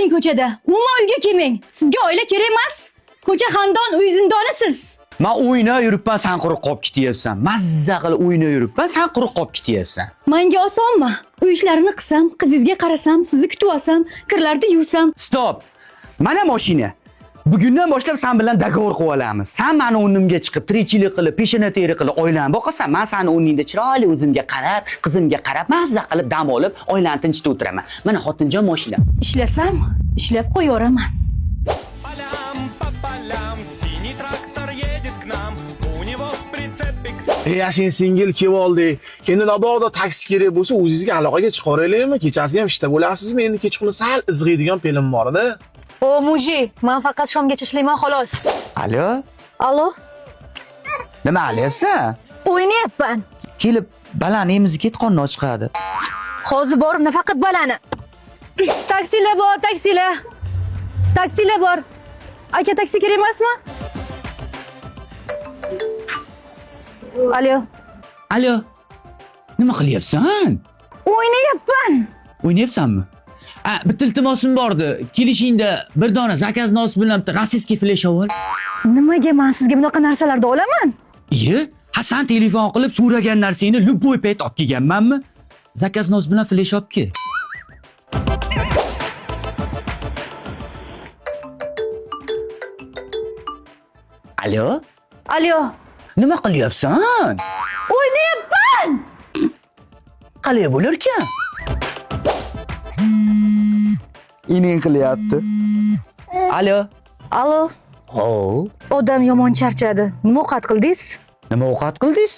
o'tiring ko'chada. Umuman uyga kelmang. Sizga oila kerak emas. Ko'cha xandon, uy zindonisiz. Men o'ynab yuribman, sen quruq qolib ketyapsan. Mazza qilib o'ynab yuribman, sen quruq qolib ketyapsan. Menga osonmi? Uy ishlarini qilsam, qizingizga qarasam, sizni kutib olsam, kirlarni yuvsam. Stop. Mana mashina. Bugundan boshlab sen bilan dogovor qilib olamiz. Sen meni o'rnimga chiqib, tirikchilik qilib, peshona teri qilib oilani boqasan, men seni o'rningda chiroyli o'zimga qarab, qizimga qarab, mazza qilib dam olib, oilani tinchitib o'tiraman. Mana xotinjon mashina. Ishlasam, ishlab qo'yaveraman. Yashin singil kelib oldi. Endi nabog'da taksi kerak bo'lsa, o'zingizga aloqaga chiqaveraylikmi? Kechasi ham ishda bo'lasizmi? Endi kechqurun sal izg'iydigan film bor edi. O muji, men faqat shomgacha ishlayman xolos. Alo? Allo? Nima qilyapsan? O'ynayapman. Kelib, balani emizni ketqondan chiqadi. Hozir borib nafaqat balani. Taksilar bor, taksilar. Taksilar bor. Aka, taksi kerak emasmi? Alo. Alo. Nima qilyapsan? O'ynayapman. O'ynayapsanmi? Bitta iltimosim bordi. Kelishingda bir dona zakaznos bilan bitta rossiyskiy flesh ol. Nimaga men sizga bunaqa narsalarni olaman? Iye, sen telefon qilib so'ragan narsangni luboy payt olib kelganmanmi? Zakaznos bilan flesh olib kel. Alo? Alo. Nima qilyapsan? O'ynayapman. Qalay bo'larkan? Ining qilyapti. Alo? Allo. Ho. Odam yomon charchadi. Nima ovqat qildingiz? Nima ovqat qildingiz?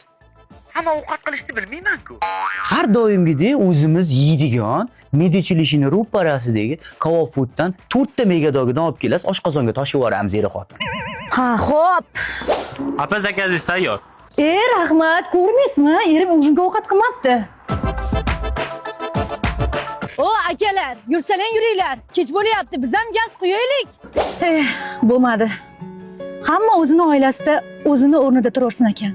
Hamma ovqat qilishni bilmayman-ku. Har doimgidek o'zimiz yeydigan Medichilishini ro'parasidagi Kebab Fooddan 4 ta megadogidan olib kelasiz, oshqozonga toshib yuboramiz eri xotin. Ha, xo'p. Apa zakazingiz tayyor. Rahmat, ko'rmaysizmi? Erim o'zimga ovqat qilmabdi. O akalar, yursalang yuringlar. Kech bo'lyapti, biz ham gaz qo'yaylik. Bo'lmadi. Hamma o'zini oilasida o'zini o'rnida turaversin ekan.